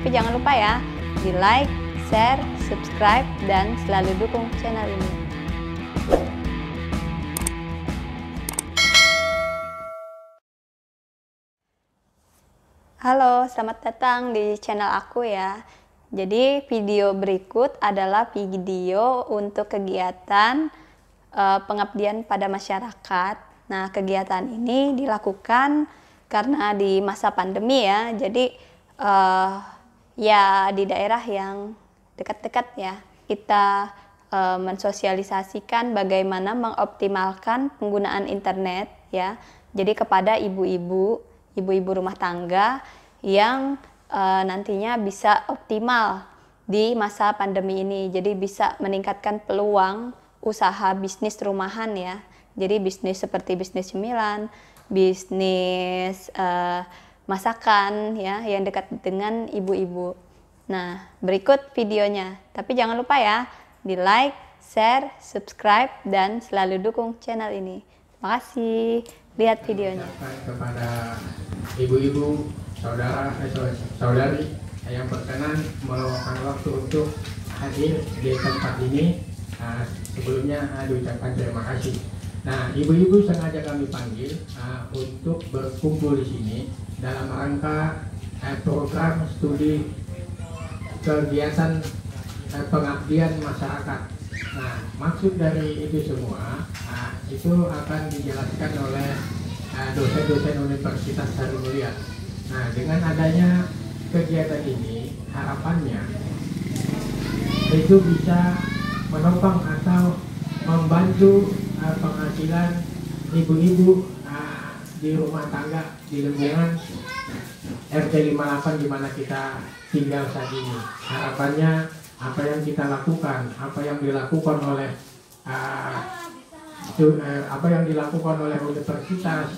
Tapi jangan lupa ya, di like, share, subscribe, dan selalu dukung channel ini. Halo, selamat datang di channel aku ya. Jadi video berikut adalah video untuk kegiatan pengabdian pada masyarakat. Nah, kegiatan ini dilakukan karena di masa pandemi ya. Jadi ya di daerah yang dekat-dekat ya, kita mensosialisasikan bagaimana mengoptimalkan penggunaan internet ya. Jadi kepada ibu-ibu rumah tangga yang nantinya bisa optimal di masa pandemi ini. Jadi bisa meningkatkan peluang usaha bisnis rumahan ya. Jadi bisnis seperti bisnis cemilan, bisnis masakan ya yang dekat dengan ibu-ibu. Nah, berikut videonya. Tapi jangan lupa ya, di like, share, subscribe, dan selalu dukung channel ini. Terima kasih. Lihat videonya. Kepada ibu-ibu, saudari yang berkenan meluangkan waktu untuk hadir di tempat ini, sebelumnya diucapkan terima kasih. Nah, ibu-ibu sengaja kami panggil untuk berkumpul di sini dalam rangka program studi kegiatan pengabdian masyarakat. Nah, maksud dari itu semua itu akan dijelaskan oleh dosen-dosen Universitas Sarimulia. Nah, dengan adanya kegiatan ini, harapannya itu bisa menopang atau membantu penghasilan ibu-ibu di rumah tangga di lingkungan RT 58 di mana kita tinggal saat ini. Harapannya apa yang kita lakukan, apa yang dilakukan oleh Universitas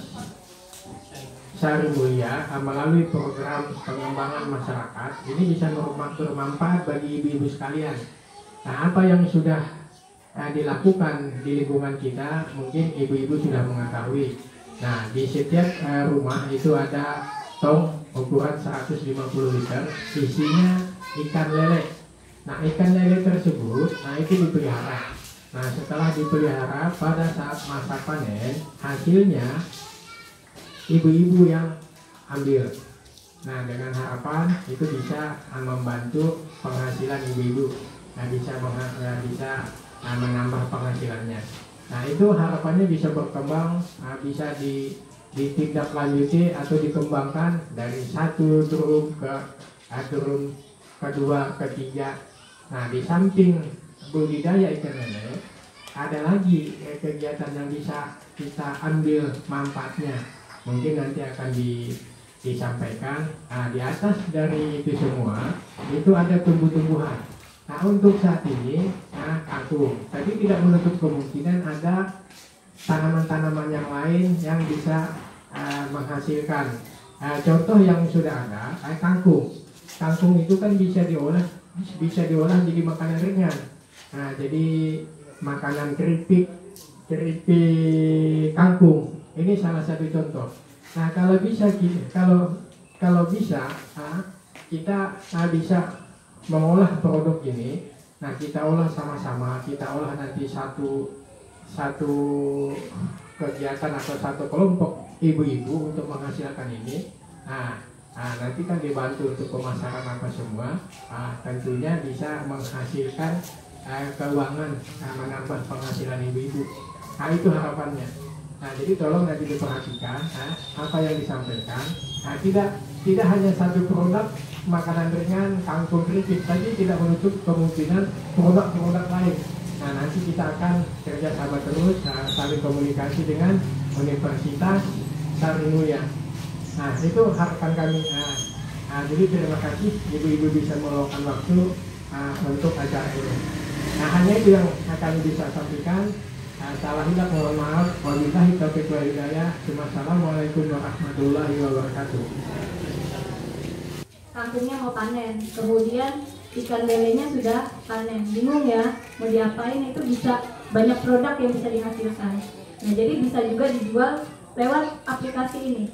Sarimulia melalui program pengembangan masyarakat ini bisa bermanfaat bagi ibu-ibu sekalian. Nah, apa yang sudah dilakukan di lingkungan kita mungkin ibu-ibu sudah mengetahui. Nah, di setiap rumah itu ada tong ukuran 150 liter, isinya ikan lele. Nah, ikan lele tersebut, itu dipelihara. Nah, setelah dipelihara, pada saat masa panen, hasilnya ibu-ibu yang ambil. Nah, dengan harapan itu bisa membantu penghasilan ibu-ibu. Nah, bisa menambah penghasilannya. Nah, itu harapannya bisa berkembang, bisa ditindaklanjuti atau dikembangkan dari satu drum ke drum kedua, ketiga. Nah, di samping budidaya ikan lele, ada lagi kegiatan yang bisa kita ambil manfaatnya. Mungkin nanti akan disampaikan. Nah, di atas dari itu semua, itu ada tumbuh-tumbuhan. Nah, untuk saat ini, kangkung. Tapi tidak menutup kemungkinan ada tanaman-tanaman yang lain yang bisa menghasilkan. Contoh yang sudah ada, kangkung. Kangkung itu kan bisa diolah jadi makanan ringan. Nah, jadi makanan keripik kangkung. Ini salah satu contoh. Nah, kalau bisa kita bisa mengolah produk ini. Nah, kita olah sama-sama, kita olah nanti satu kegiatan atau satu kelompok ibu-ibu untuk menghasilkan ini. Nah, nanti kan dibantu untuk pemasaran apa semua. Tentunya bisa menghasilkan keuangan, menambah penghasilan ibu-ibu. Nah, itu harapannya. Nah, jadi tolong nanti diperhatikan apa yang disampaikan. Nah, tidak hanya satu produk makanan ringan, kangkung keripik, tapi tidak menutup kemungkinan produk-produk lain. Nah, nanti kita akan kerjasama terus, saling komunikasi dengan Universitas Sarimulia. Nah, itu harapan kami. Jadi terima kasih ibu-ibu bisa meluangkan waktu untuk acara ini. Nah, hanya itu yang kami bisa sampaikan. Salah hilaf mohon maaf. Wabillahi taufiq wal hidayah. Wassalamualaikum warahmatullahi wabarakatuh. Kangkungnya mau panen, kemudian ikan lelenya sudah panen, bingung ya mau diapain. Itu bisa banyak produk yang bisa dihasilkan. Nah, jadi bisa juga dijual lewat aplikasi ini.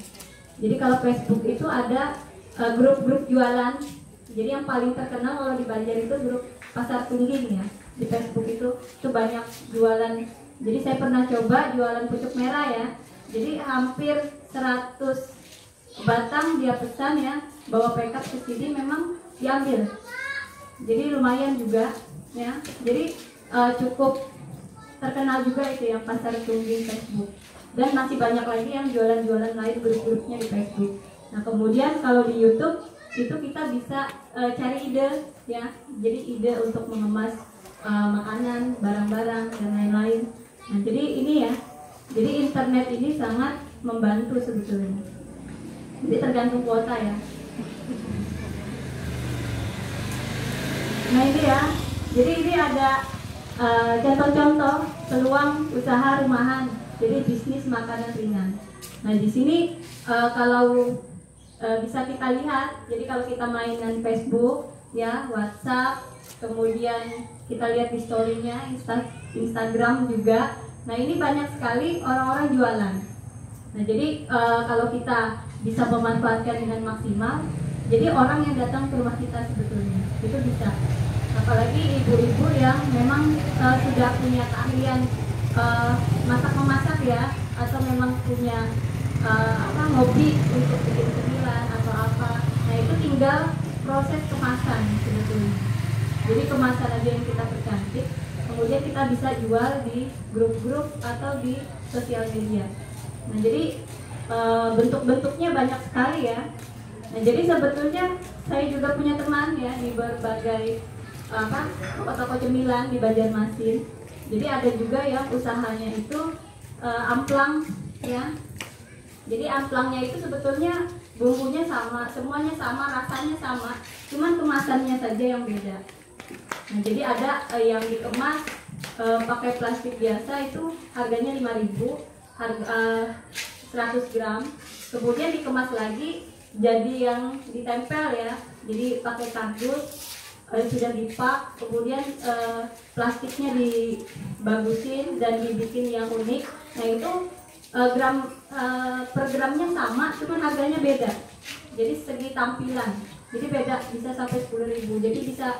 Jadi kalau Facebook itu ada grup-grup jualan. Jadi yang paling terkenal kalau di Banjar itu grup Pasar Tungging ya. Di Facebook itu banyak jualan. Jadi saya pernah coba jualan pucuk merah ya. Jadi hampir 100 batang dia pesan ya, bawa pickup ke sini memang diambil. Jadi lumayan juga ya. Jadi cukup terkenal juga itu yang Pasar Tungging Facebook. Dan masih banyak lagi yang jualan-jualan lain grup-grupnya di Facebook. Nah kemudian kalau di YouTube itu kita bisa cari ide ya. Jadi ide untuk mengemas makanan, barang-barang dan lain-lain. Nah jadi ini ya. Jadi internet ini sangat membantu sebetulnya. Jadi tergantung kuota ya. Nah ini ya. Jadi ini ada contoh-contoh peluang usaha rumahan. Jadi bisnis makanan ringan. Nah di sini kalau bisa kita lihat, jadi kalau kita mainan Facebook, ya WhatsApp, kemudian kita lihat di story-nya, Instagram juga. Nah ini banyak sekali orang-orang jualan. Nah jadi kalau kita bisa memanfaatkan dengan maksimal, jadi orang yang datang ke rumah kita sebetulnya itu bisa. Apalagi ibu-ibu yang memang sudah punya keahlian masak-memasak ya, atau memang punya hobi untuk bikin cemilan atau apa. Nah itu tinggal proses kemasan sebetulnya. Jadi kemasan aja yang kita percantik, kemudian kita bisa jual di grup-grup atau di sosial media. Nah jadi bentuk-bentuknya banyak sekali ya. Nah jadi sebetulnya saya juga punya teman ya di berbagai toko-toko cemilan di Banjarmasin. Jadi ada juga yang usahanya itu amplang ya. Jadi amplangnya itu sebetulnya bumbunya sama, semuanya sama, rasanya sama, cuman kemasannya saja yang beda. Nah jadi ada yang dikemas pakai plastik biasa itu harganya 5.000, harga 100 gram. Kemudian dikemas lagi jadi yang ditempel ya, jadi pakai kardus sudah dipak, kemudian plastiknya dibagusin dan dibikin yang unik. Nah itu per gramnya sama, cuman harganya beda. Jadi segi tampilan, jadi beda, bisa sampai 10.000. Jadi bisa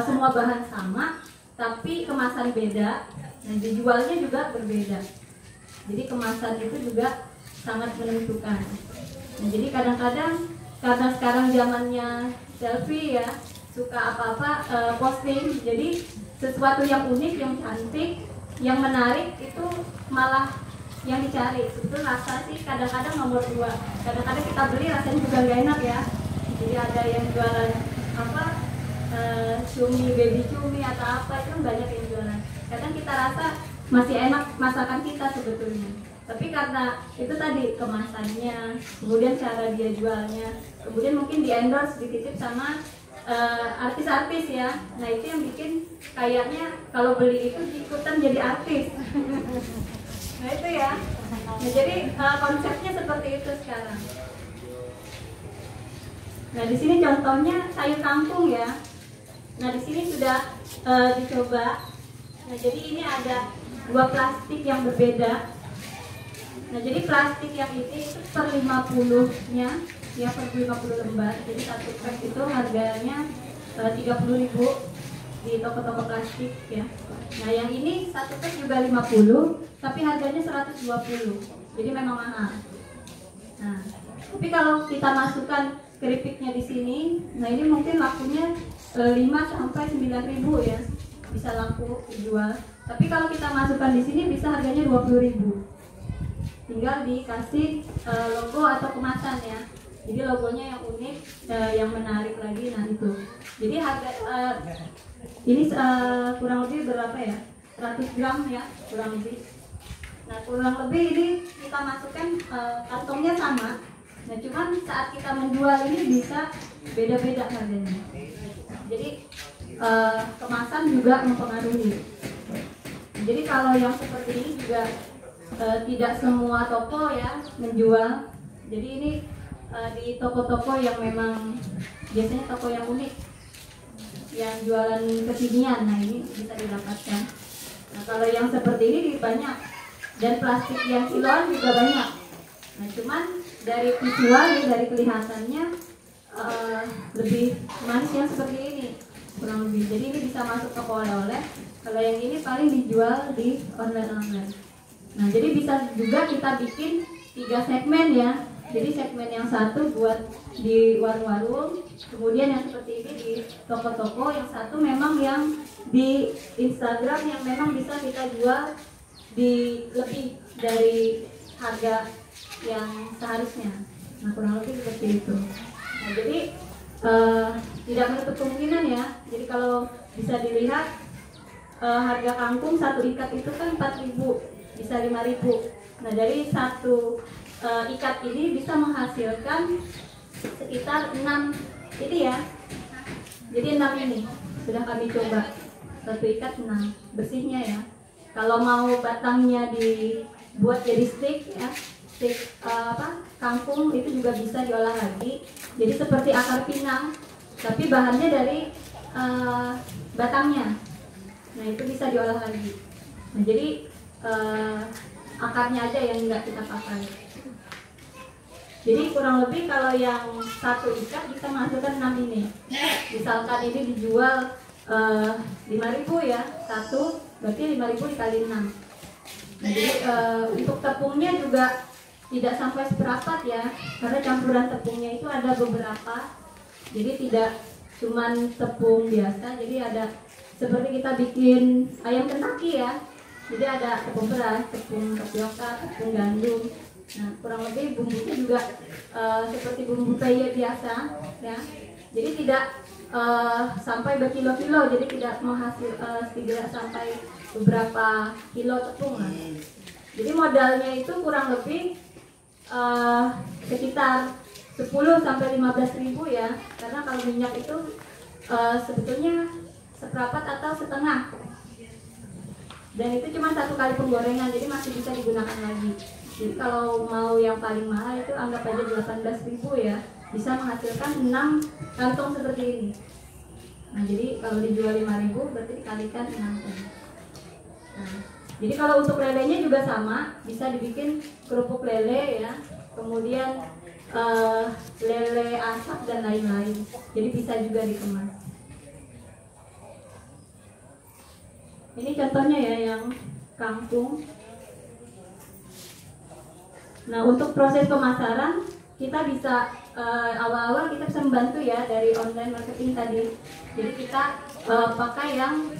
semua bahan sama, tapi kemasan beda. Nah dijualnya juga berbeda. Jadi kemasan itu juga sangat menentukan. Nah jadi kadang-kadang karena sekarang zamannya selfie ya, suka apa-apa posting, jadi sesuatu yang unik, yang cantik, yang menarik itu malah yang dicari. Sebetulnya rasa sih kadang-kadang nomor 2. Kadang-kadang kita beli rasanya juga gak enak ya. Jadi ada yang jualan cumi, baby cumi atau apa, itu banyak yang jualan. Kadang kita rasa masih enak masakan kita sebetulnya. Tapi karena itu tadi kemasannya, kemudian cara dia jualnya, kemudian mungkin di endorse, dititip sama artis-artis ya. Nah itu yang bikin kayaknya kalau beli itu ikutan jadi artis. Nah itu ya. Nah jadi konsepnya seperti itu sekarang. Nah di sini contohnya sayur kangkung ya. Nah di sini sudah dicoba. Nah jadi ini ada 2 plastik yang berbeda. Nah jadi plastik yang ini itu per 50-nya ya, per 50 lembar. Jadi satu pack itu harganya 30.000 di toko-toko plastik ya. Nah yang ini satu pack juga 50, tapi harganya 120. Jadi memang mahal. Nah tapi kalau kita masukkan keripiknya di sini, nah ini mungkin lakunya 5 sampai 9.000 ya, bisa laku dijual. Tapi kalau kita masukkan di sini bisa harganya 20.000. Tinggal dikasih logo atau kemasan ya. Jadi logonya yang unik, yang menarik lagi. Nah itu. Jadi harga ini kurang lebih berapa ya? 100 gram ya, kurang lebih. Nah kurang lebih ini kita masukkan kantongnya sama. Nah cuman saat kita menjual ini bisa beda-beda harganya. Jadi kemasan juga mempengaruhi. Jadi kalau yang seperti ini juga tidak semua toko ya menjual. Jadi ini di toko-toko yang memang biasanya toko yang unik, yang jualan kekinian. Nah ini bisa didapatkan. Nah kalau yang seperti ini banyak, dan plastik yang kiloan juga banyak. Nah cuman dari visual, dari kelihatannya lebih manisnya seperti ini kurang lebih. Jadi ini bisa masuk ke oleh-oleh. Kalau yang ini paling dijual di online. Nah, jadi bisa juga kita bikin 3 segmen ya. Jadi segmen yang satu buat di warung-warung, kemudian yang seperti ini di toko-toko, yang satu memang yang di Instagram yang memang bisa kita jual di lebih dari harga yang seharusnya. Nah, kurang lebih seperti itu. Nah, jadi tidak menutup kemungkinan ya. Jadi kalau bisa dilihat harga kangkung satu ikat itu kan 4.000, bisa 5.000. Nah, dari satu ikat ini bisa menghasilkan sekitar 6 ini ya. Jadi 6 ini sudah kami coba, satu ikat 6 bersihnya ya. Kalau mau batangnya dibuat jadi stick ya, stick kangkung itu juga bisa diolah lagi. Jadi seperti akar pinang, tapi bahannya dari batangnya. Nah, itu bisa diolah lagi. Nah, jadi akarnya aja yang nggak kita pakai. Jadi kurang lebih kalau yang satu ikat bisa menghasilkan 6 ini. Misalkan ini dijual 5.000 ya, satu berarti 5.000 dikali 6. Nah, jadi untuk tepungnya juga tidak sampai seperempat ya, karena campuran tepungnya itu ada beberapa. Jadi tidak cuman tepung biasa, jadi ada seperti kita bikin ayam Kentucky ya. Jadi ada tepung beras, tepung tapioka, tepung gandum. Nah, kurang lebih bumbunya juga seperti bumbu peye biasa ya. Jadi tidak sampai berkilo-kilo, jadi tidak tidak sampai beberapa kilo tepung lah. Jadi modalnya itu kurang lebih sekitar 10 sampai 15.000 ya. Karena kalau minyak itu sebetulnya seperempat atau setengah. Dan itu cuma 1 kali penggorengan, jadi masih bisa digunakan lagi. Jadi kalau mau yang paling mahal itu anggap aja 18.000 ya, bisa menghasilkan 6 kantong seperti ini. Nah, jadi kalau dijual 5.000 berarti dikalikan 6 ton. Nah, jadi kalau untuk lelenya juga sama, bisa dibikin kerupuk lele ya, kemudian lele asap dan lain-lain. Jadi bisa juga dikemas. Ini contohnya ya yang kangkung. Nah, untuk proses pemasaran kita bisa awal-awal kita bisa membantu ya dari online marketing tadi. Jadi kita pakai yang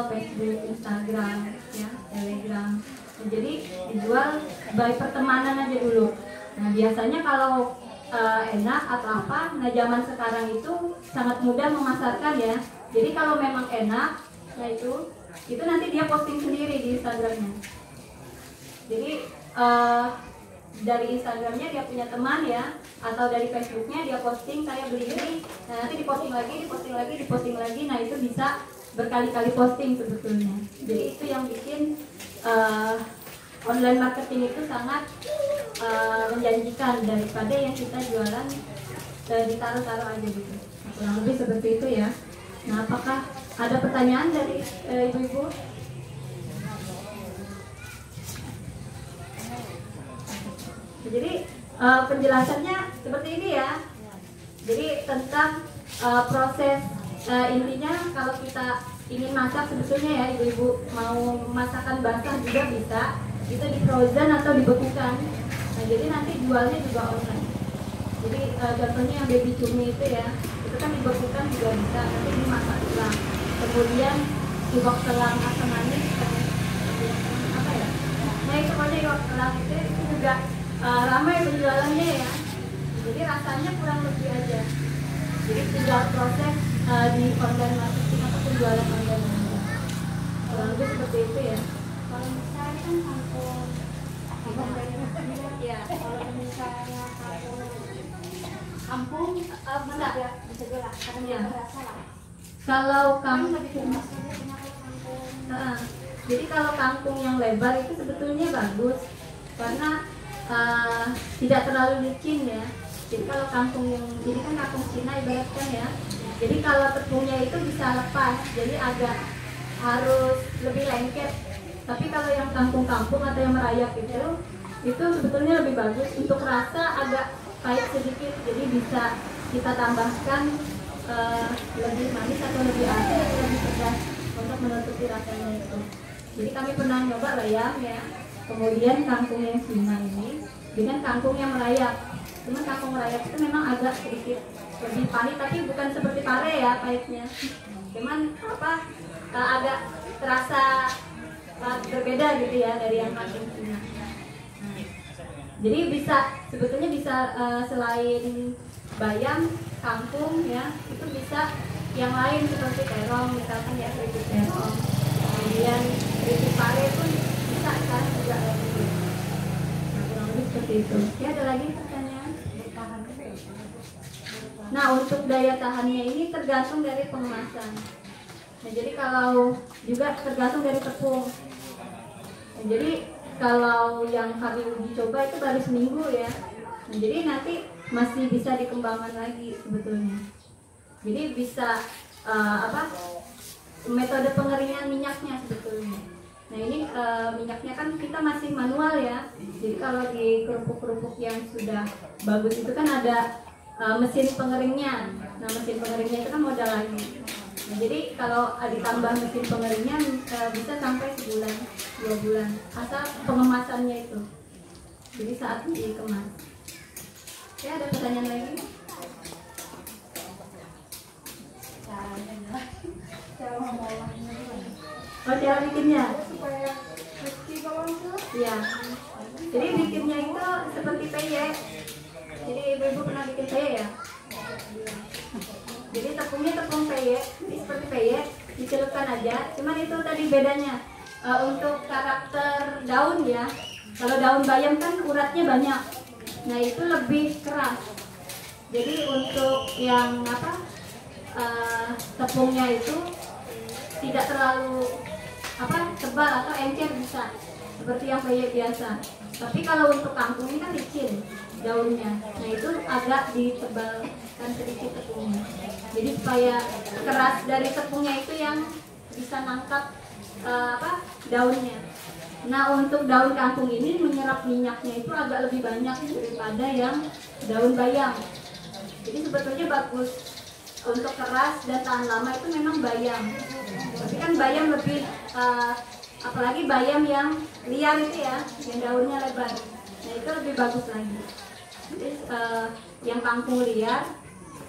Facebook, Instagram, ya, Telegram. Nah, jadi dijual by pertemanan aja dulu. Nah, biasanya kalau enak atau apa, nah zaman sekarang itu sangat mudah memasarkan ya. Jadi kalau memang enak, nah itu nanti dia posting sendiri di Instagramnya. Jadi dari Instagramnya dia punya teman ya, atau dari Facebooknya dia posting saya beli ini, nah nanti diposting lagi, nah itu bisa berkali-kali posting sebetulnya. Jadi itu yang bikin online marketing itu sangat menjanjikan daripada yang kita jualan ditaruh-taruh aja gitu. Nah, kurang lebih seperti itu ya. Nah, apakah ada pertanyaan dari ibu-ibu? Jadi penjelasannya seperti ini ya. Jadi tentang proses intinya kalau kita ingin masak sebetulnya ya ibu-ibu mau masakan basah juga bisa, itu di frozen atau dibekukan. Nah, jadi nanti jualnya juga online. Jadi contohnya yang baby cumi itu ya, itu kan dibekukan juga bisa, nanti dimasak ulang. Kemudian iwak telang asam manis, apa ya? Nah itu pokoknya iwak telang itu juga ramai penjualannya ya. Jadi rasanya kurang lebih aja. Jadi tinggal proses di online marketing atau penjualan online aja. Kurang lebih seperti itu ya. Kalau misalnya kan kangkung Ya, kalau misalnya kampung bisa ya bisa jelas karena Ya. dia berasa lah. Kalau Kan kamu lebih jelas punya kangkung. jadi kalau kangkung yang lebar itu sebetulnya bagus karena tidak terlalu licin ya. Jadi kalau kangkung yang ini kan kangkung Cina ibaratkan ya. Jadi kalau tepungnya itu bisa lepas, jadi agak harus lebih lengket. Tapi kalau yang kangkung-kangkung atau yang merayap itu sebetulnya lebih bagus. Untuk rasa agak pahit sedikit, jadi bisa kita tambahkan lebih manis atau lebih asin atau lebih pedas untuk menutupi rasanya itu. Jadi kami pernah nyoba bayam ya, kemudian kangkung yang Cina ini dengan kangkung yang merayap. Cuman kangkung merayap itu memang agak sedikit lebih pahit, tapi bukan seperti pare ya pahitnya. Cuman agak terasa berbeda gitu ya dari yang kangkung Cina. Jadi sebetulnya bisa selain bayam, kangkung ya, itu bisa yang lain seperti terong misalkan ya, keripik terong. Kemudian keripik pare pun bisa sekarang juga gitu. Nah, kurang lebih seperti itu. Ya, ada lagi pertanyaan? Nah, untuk daya tahannya ini tergantung dari pengemasan. Nah, jadi kalau juga tergantung dari tepung. Nah, jadi kalau yang kami uji coba itu baru seminggu ya. Nah, jadi nanti masih bisa dikembangkan lagi sebetulnya. Jadi bisa metode pengeringan minyaknya sebetulnya. Nah ini minyaknya kan kita masih manual ya. Jadi kalau di kerupuk-kerupuk yang sudah bagus itu kan ada mesin pengeringnya. Nah mesin pengeringnya itu kan modal lagi. Nah, jadi kalau ditambah mesin pengeringnya bisa sampai sebulan, 2 bulan. Asal pengemasannya itu. Jadi saat dikemas. Ya, ada pertanyaan lagi? Oh, cara bikinnya? Iya. Jadi bikinnya itu seperti peyek. Jadi ibu-ibu pernah bikin peyek ya? Jadi tepungnya tepung peyek, ini seperti peyek, dicelupkan aja. Cuman itu tadi bedanya. Untuk karakter daun ya. Kalau daun bayam kan uratnya banyak. Nah itu lebih keras. Jadi untuk yang tepungnya itu tidak terlalu tebal atau encer bisa seperti yang peyek biasa. Tapi kalau untuk kangkung ini kan licin daunnya. Nah itu agak ditebalkan sedikit tepungnya. Jadi supaya keras dari tepungnya itu yang bisa nangkap daunnya. Nah untuk daun kangkung ini menyerap minyaknya itu agak lebih banyak daripada yang daun bayam. Jadi sebetulnya bagus untuk keras dan tahan lama itu memang bayam. Tapi kan bayam lebih, apalagi bayam yang liar itu ya, yang daunnya lebar. Nah itu lebih bagus lagi. Jadi yang kangkung liar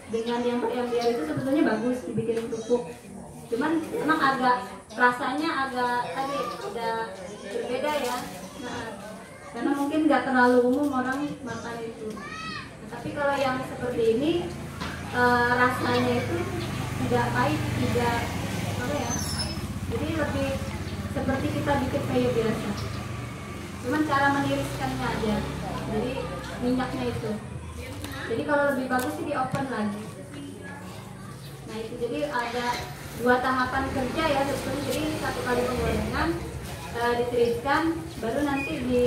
dengan yang bayam liar itu sebetulnya bagus dibikin kerupuk. Cuman memang rasanya agak udah berbeda ya. Nah, karena mungkin nggak terlalu umum orang makan itu. Nah, tapi kalau yang seperti ini rasanya itu tidak pahit, tidak jadi lebih seperti kita bikin peyek biasa. Cuman cara meniriskannya aja. Jadi minyaknya itu. Jadi kalau lebih bagus sih di oven lagi. Nah itu jadi ada 2 tahapan kerja ya sebetulnya. Jadi 1 kali penggorengan, ditiriskan, baru nanti di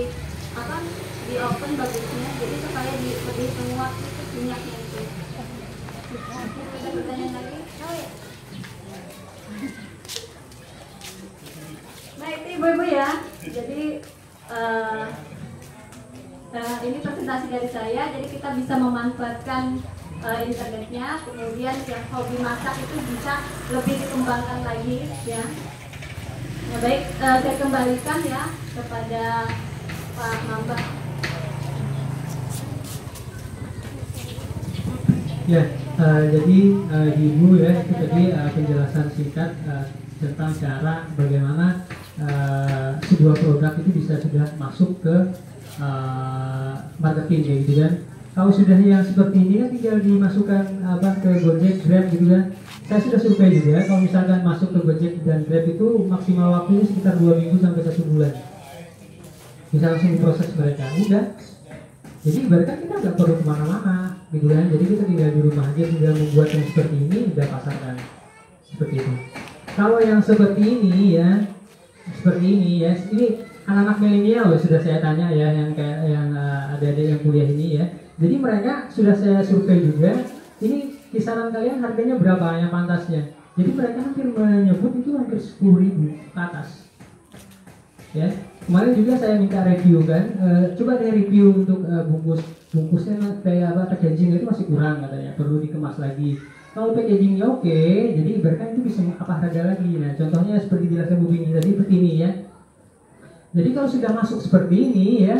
oven bagusnya. Jadi supaya lebih menguap itu minyaknya itu. Ada pertanyaan lagi? Nah itu ibu-ibu ya. Jadi ini presentasi dari saya. Jadi kita bisa memanfaatkan internetnya, kemudian yang hobi masak itu bisa lebih dikembangkan lagi ya. Nah baik, saya kembalikan ya kepada Pak Mambah. Ya, jadi Ibu ya itu tadi penjelasan singkat tentang cara bagaimana sebuah produk itu bisa sudah masuk ke marketing ya gitu kan. Kalau sudah yang seperti ini kan tinggal dimasukkan ke Gojek, Grab gitu kan. Saya sudah survei juga kalau misalkan masuk ke Gojek dan Grab itu maksimal waktunya sekitar 2 minggu sampai 1 bulan. Bisa langsung diproses mereka, udah. Jadi ibaratnya kita nggak perlu kemana-mana gitu kan. Jadi kita tinggal di rumah aja, tinggal membuat yang seperti ini, udah pasarkan seperti itu. Kalau yang seperti ini ya, seperti ini ya, ini anak-anak milenial loh, sudah saya tanya ya, yang kayak yang adik-adik yang kuliah ini ya. Jadi mereka sudah saya survei juga, ini kisaran kalian harganya berapa yang pantasnya. Jadi mereka hampir menyebut itu hampir 10.000 ke atas. ya. Kemarin juga saya minta review kan, coba deh review untuk bungkusnya kayak apa, packaging itu masih kurang katanya, perlu dikemas lagi. Kalau packagingnya oke, jadi ibaratkan itu bisa apa harga lagi. Nah contohnya seperti dijelaskan Bu Bini tadi seperti ini ya. Jadi kalau sudah masuk seperti ini ya,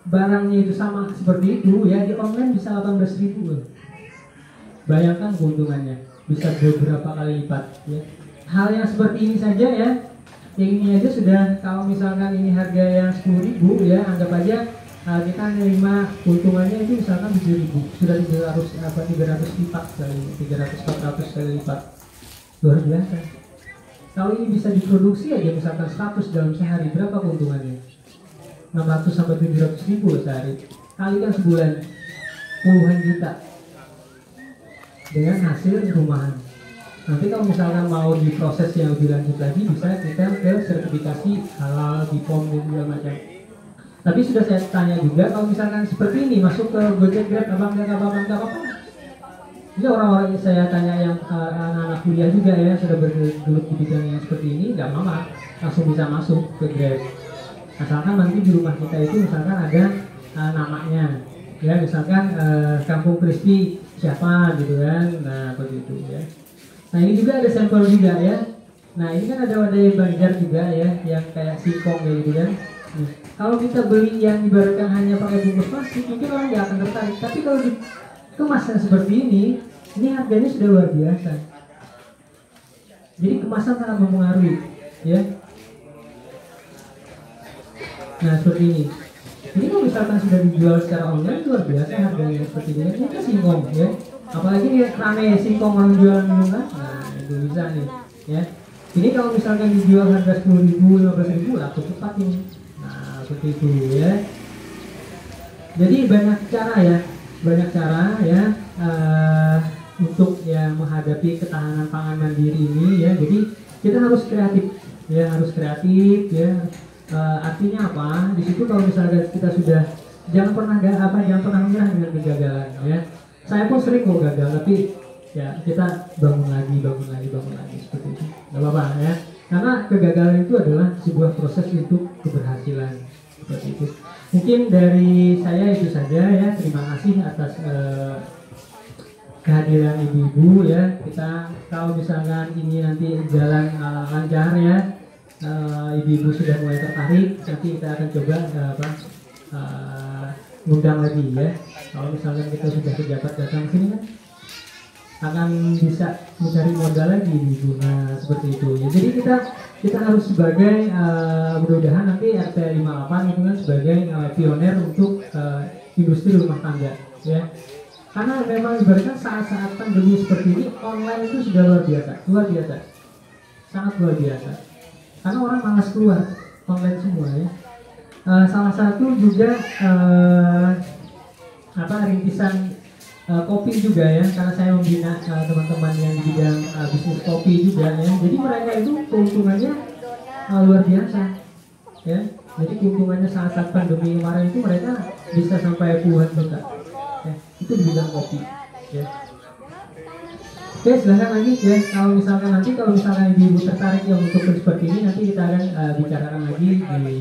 barangnya itu sama seperti itu ya, di online bisa 18.000 loh. Bayangkan keuntungannya, bisa beberapa kali lipat ya. Hal yang seperti ini saja ya, yang ini aja sudah, kalau misalkan ini harga yang 10.000 ya, anggap aja kita nerima keuntungannya itu misalkan 7.000, sudah 300 lipat kali, 300-400 kali lipat, luar biasa. Kalau ini bisa diproduksi aja misalkan 100 dalam sehari, berapa keuntungannya? 600 sampai 700 ribu sehari, kalikan sebulan puluhan juta dengan hasil rumahan. Nanti kalau misalkan mau diproses yang lebih lanjut lagi, bisa kita ke sertifikasi halal, BPOM dan segala macam. Tapi sudah saya tanya juga, kalau misalkan seperti ini masuk ke Gojek, Grab, abang apa? Ini orang-orang yang saya tanya yang anak-anak kuliah juga ya, sudah bergelut di bidang yang seperti ini, nggak apa-apa, langsung bisa masuk ke Grab. Asalkan nanti di rumah kita itu misalkan ada namanya, ya misalkan Kampung Crispy siapa gitu kan, nah begitu ya. Nah ini juga ada sampel juga ya. Nah ini kan ada wadah yang Banjar juga ya, yang kayak singkong kayak gitu kan. Nah, kalau kita beli yang ibaratkan hanya pakai bungkus plastik, mungkin orang nggak akan tertarik. Tapi kalau dikemasnya seperti ini harganya sudah luar biasa. Jadi kemasan sangat mempengaruhi, ya. Nah seperti ini. Ini kalau misalkan sudah dijual secara online luar biasa harganya seperti ini. Ini singkong, ya. Apalagi ini rame singkong orang jual minuman. Nah itu bisa nih, ya. Ini kalau misalkan dijual harga 10.000, 15.000, laku cepat ini. Nah seperti itu ya. Jadi banyak cara ya, untuk ya menghadapi ketahanan pangan mandiri ini ya. Jadi kita harus kreatif ya, artinya apa? Di situ kalau misalnya kita sudah jangan pernah menyerah dengan kegagalan ya. Saya pun sering kok gagal, tapi ya kita bangun lagi seperti itu. Gak apa-apa ya. Karena kegagalan itu adalah sebuah proses untuk keberhasilan seperti itu. Mungkin dari saya itu saja ya. Terima kasih atas kehadiran ibu-ibu ya. Kita kalau misalkan ini nanti jalan lancar ya, ibu-ibu sudah mulai tertarik, nanti kita akan coba ngundang lagi ya. Kalau misalkan kita sudah pejabat datang sini kan akan bisa mencari modal lagi ibu. Nah seperti itu ya. Jadi kita harus sebagai mudah-mudahan nanti RT 58 itu kan sebagai pioner untuk industri rumah tangga ya. Karena memang ibaratnya saat-saat pandemi seperti ini online itu sudah luar biasa, sangat luar biasa. Karena orang malas keluar, online semua ya. Salah satu juga rintisan kopi juga ya, karena saya membina teman-teman yang di bidang bisnis kopi juga ya. Jadi mereka itu keuntungannya luar biasa ya. Jadi keuntungannya saat pandemi kemarin itu mereka bisa sampai puluhan juta ya. Itu di bidang kopi ya. Oke, silahkan lagi ya. Kalau misalkan ibu-ibu tertarik yang untuk seperti ini, nanti kita akan bicarakan lagi di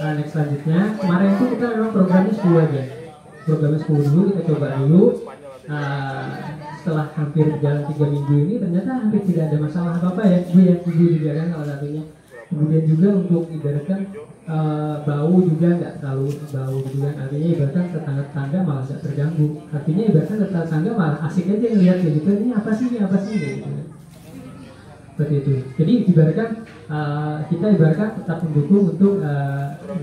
next selanjutnya. Kemarin itu kita memang programnya 10 aja. Programnya 10 dulu, kita coba dulu. Setelah hampir jalan 3 minggu ini ternyata hampir tidak ada masalah apa-apa ya. Ibu juga kan salah satunya. Kemudian juga untuk ibaratkan bau juga nggak terlalu bau gitu kan. Artinya ibaratkan tetangga malah nggak terganggu. Artinya ibaratkan tetangga malah asik aja ngeliat ya gitu. Ini apa sih gitu. Seperti itu. Jadi ibaratkan kita tetap mendukung untuk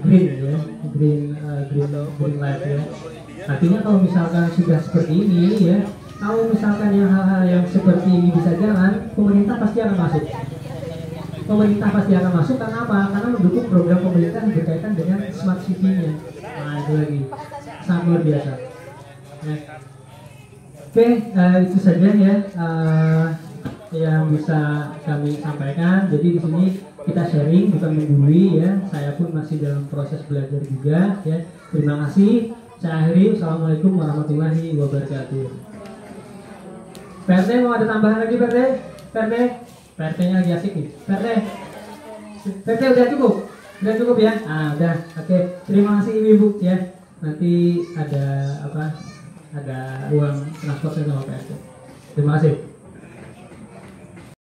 green ya, green life ya. Artinya kalau misalkan sudah seperti ini ya, kalau misalkan yang hal-hal yang seperti ini bisa jalan, pemerintah pasti akan masuk. Karena apa? Karena mendukung program pemerintah yang berkaitan dengan smart city-nya. Nah itu lagi sangat luar biasa. Ya. Oke, itu saja ya yang bisa kami sampaikan. Jadi di sini kita sharing bukan menggurui ya. Saya pun masih dalam proses belajar juga ya. Terima kasih. Saya akhiri. Assalamualaikum warahmatullahi wabarakatuh. PRT mau ada tambahan lagi PRT? PRT-nya lagi asik nih. PRT udah cukup? Udah cukup ya? Ah, udah. Oke. Terima kasih Ibu ya. Nanti ada apa? Ada uang transportnya sama PRT. Terima kasih.